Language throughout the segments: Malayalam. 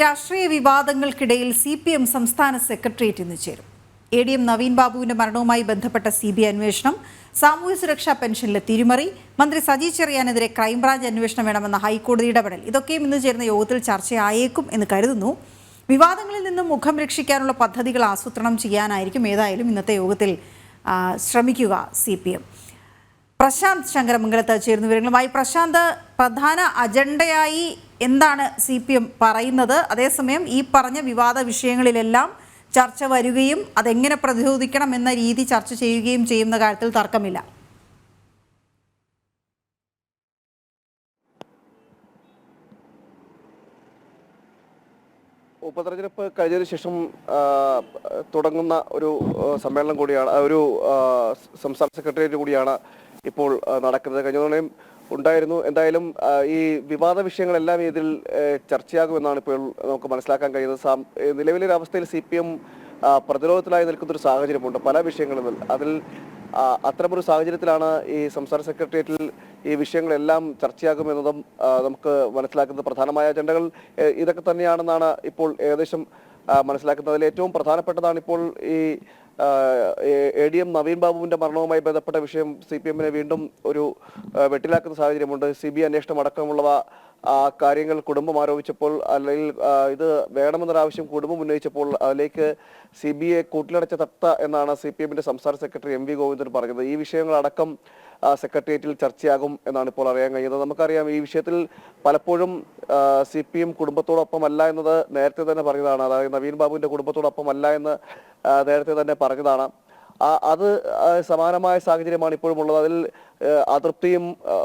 രാഷ്ട്രീയ വിവാദങ്ങൾക്കിടയിൽ CPM സംസ്ഥാന സെക്രട്ടേറിയറ്റ് ഇന്ന് ചേരും. ADM നവീൻ ബാബുവിന്റെ മരണവുമായി ബന്ധപ്പെട്ട CBI അന്വേഷണം, സാമൂഹ്യ സുരക്ഷാ പെൻഷനിലെ തിരിമറി, മന്ത്രി സജി ചെറിയാനെതിരെ ക്രൈംബ്രാഞ്ച് അന്വേഷണം വേണമെന്ന ഹൈക്കോടതി ഇടപെടൽ ഇതൊക്കെയും ഇന്ന് ചേരുന്ന യോഗത്തിൽ ചർച്ചയായേക്കും എന്ന് കരുതുന്നു. വിവാദങ്ങളിൽ നിന്നും മുഖം രക്ഷിക്കാനുള്ള പദ്ധതികൾ ആസൂത്രണം ചെയ്യാനായിരിക്കും ഏതായാലും ഇന്നത്തെ യോഗത്തിൽ ശ്രമിക്കുക CPM. പ്രശാന്ത് ശങ്കരമംഗലത്ത് ചേരുന്ന വിവരങ്ങളുമായി. പ്രശാന്ത്, പ്രധാന അജണ്ടയായി എന്താണ് CPM പറയുന്നത്? അതേസമയം ഈ പറഞ്ഞ വിവാദ വിഷയങ്ങളിലെല്ലാം ചർച്ച വരികയും അതെങ്ങനെ പ്രതിരോധിക്കണം എന്ന രീതി ചർച്ച ചെയ്യുകയും ചെയ്യുന്ന കാര്യത്തിൽ തർക്കമില്ല. ഉപതെരഞ്ഞെടുപ്പ് കഴിഞ്ഞതിന് ശേഷം തുടങ്ങുന്ന ഒരു സമ്മേളനം കൂടിയാണ്, ഒരു സംസ്ഥാന സെക്രട്ടേറിയറ്റ് കൂടിയാണ് ഇപ്പോൾ നടക്കുന്നത്. കഴിഞ്ഞ തവണയും ഉണ്ടായിരുന്നു. എന്തായാലും ഈ വിവാദ വിഷയങ്ങളെല്ലാം ഇതിൽ ചർച്ചയാകുമെന്നാണ് ഇപ്പോൾ നമുക്ക് മനസ്സിലാക്കാൻ കഴിയുന്നത്. നിലവിലെ അവസ്ഥയിൽ CPM പ്രതിരോധത്തിലായി നിൽക്കുന്നൊരു സാഹചര്യമുണ്ട് പല വിഷയങ്ങളിൽ. അതിൽ അത്തരമൊരു സാഹചര്യത്തിലാണ് ഈ സംസ്ഥാന സെക്രട്ടേറിയറ്റിൽ ഈ വിഷയങ്ങളെല്ലാം ചർച്ചയാകുമെന്നതും നമുക്ക് മനസ്സിലാക്കുന്നത്. പ്രധാനമായ അജണ്ടകൾ ഇതൊക്കെ തന്നെയാണെന്നാണ് ഇപ്പോൾ ഏകദേശം മനസ്സിലാക്കുന്നത്. അതിൽ ഏറ്റവും പ്രധാനപ്പെട്ടതാണ് ഇപ്പോൾ ഈ ADM നവീൻ ബാബുവിന്റെ മരണവുമായി ബന്ധപ്പെട്ട വിഷയം CPM-നെ വീണ്ടും ഒരു വെട്ടിലാക്കുന്ന സാഹചര്യമുണ്ട്. CBI അന്വേഷണം അടക്കമുള്ളവ കാര്യങ്ങൾ കുടുംബം ആരോപിച്ചപ്പോൾ, അല്ലെങ്കിൽ ഇത് വേണമെന്നൊരാവശ്യം കുടുംബം ഉന്നയിച്ചപ്പോൾ അതിലേക്ക് CBI കൂട്ടിലടച്ച തട്ട എന്നാണ് CPM-ന്റെ സംസ്ഥാന സെക്രട്ടറി MV ഗോവിന്ദൻ പറഞ്ഞത്. ഈ വിഷയങ്ങളടക്കം സെക്രട്ടേറിയറ്റിൽ ചർച്ചയാകും എന്നാണ് ഇപ്പോൾ അറിയാൻ കഴിയുന്നത്. നമുക്കറിയാം, ഈ വിഷയത്തിൽ പലപ്പോഴും CPM കുടുംബത്തോടൊപ്പമല്ല എന്നത് നേരത്തെ തന്നെ പറഞ്ഞതാണ്. അതായത് നവീൻ ബാബുവിന്റെ കുടുംബത്തോടൊപ്പമല്ല എന്ന് നേരത്തെ തന്നെ പറഞ്ഞതാണ്. അത് സമാനമായ സാഹചര്യമാണ് ഇപ്പോഴും ഉള്ളത്. അതിൽ അതൃപ്തിയും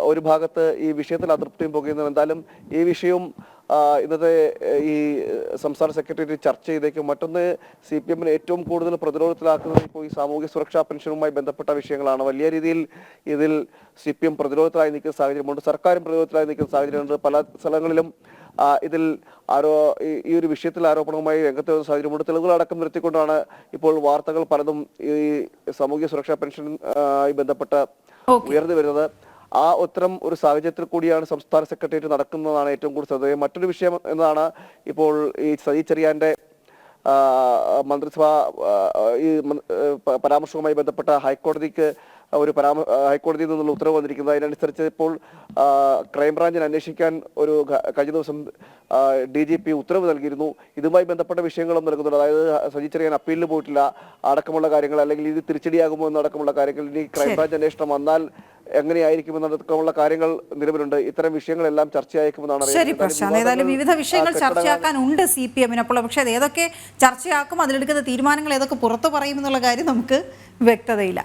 ഒരു ഭാഗത്ത് ഈ വിഷയത്തിൽ അതൃപ്തിയും പോകുന്നു. എന്തായാലും ഈ വിഷയവും ഇന്നത്തെ ഈ സംസ്ഥാന സെക്രട്ടേറിയറ്റ് ചർച്ച ചെയ്തേക്കും. മറ്റൊന്ന്, CPM-നെ ഏറ്റവും കൂടുതൽ പ്രതിരോധത്തിലാക്കുന്നത് ഇപ്പോൾ ഈ സാമൂഹ്യ സുരക്ഷാ പെൻഷനുമായി ബന്ധപ്പെട്ട വിഷയങ്ങളാണ്. വലിയ രീതിയിൽ ഇതിൽ CPM പ്രതിരോധത്തിലായി നിൽക്കുന്ന സാഹചര്യമുണ്ട്. സർക്കാരും പ്രതിരോധത്തിലായി നിൽക്കുന്ന സാഹചര്യമുണ്ട്. പല സ്ഥലങ്ങളിലും ഇതിൽ ഈ ഒരു വിഷയത്തിൽ ആരോപണവുമായി രംഗത്ത് വരുന്ന സാഹചര്യമുണ്ട്. തെളിവുകളടക്കം നിർത്തിക്കൊണ്ടാണ് ഇപ്പോൾ വാർത്തകൾ പലതും ഈ സാമൂഹ്യ സുരക്ഷാ പെൻഷനുമായി ബന്ധപ്പെട്ട് ഉയർന്നു വരുന്നത്. ഉത്തരം ഒരു സാഹചര്യത്തിൽ കൂടിയാണ് സംസ്ഥാന സെക്രട്ടേറിയറ്റ് നടക്കുന്നതാണ് ഏറ്റവും കൂടുതൽ ശ്രദ്ധേയം. മറ്റൊരു വിഷയം എന്നതാണ് ഇപ്പോൾ ഈ സജി ചെറിയാന്റെ മന്ത്രിസഭ ഈ പരാമർശവുമായി ബന്ധപ്പെട്ട ഹൈക്കോടതിക്ക് ഹൈക്കോടതിയിൽ നിന്നുള്ള ഉത്തരവ് വന്നിരിക്കുന്നത്. അതിനനുസരിച്ച് ഇപ്പോൾ ക്രൈംബ്രാഞ്ചിന് അന്വേഷിക്കാൻ ഒരു കഴിഞ്ഞ ദിവസം DGP ഉത്തരവ് നൽകിയിരുന്നു. ഇതുമായി ബന്ധപ്പെട്ട വിഷയങ്ങളും നൽകുന്നുണ്ട്. അതായത് സജി ചെറിയാൻ അപ്പീലിന് പോയിട്ടില്ല അടക്കമുള്ള കാര്യങ്ങൾ, അല്ലെങ്കിൽ ഇത് തിരിച്ചടിയാകുമോ എന്നടക്കമുള്ള കാര്യങ്ങൾ, ഇനി ക്രൈംബ്രാഞ്ച് അന്വേഷണം വന്നാൽ എങ്ങനെയായിരിക്കും എന്നടക്കമുള്ള കാര്യങ്ങൾ നിലവിലുണ്ട്. ഇത്തരം വിഷയങ്ങളെല്ലാം ചർച്ചയായേക്കുമെന്നാണ് അറിയുന്നത്. ഏതായാലും വിവിധ വിഷയങ്ങൾ ചർച്ചയാക്കാനുണ്ട് CPM-ന്. അപ്പോൾ പക്ഷേ അത് ഏതൊക്കെ ചർച്ചയാക്കും, അതിലെടുക്കുന്ന തീരുമാനങ്ങൾ ഏതൊക്കെ പുറത്തു പറയുമെന്നുള്ള കാര്യം നമുക്ക് വ്യക്തതയില്ല.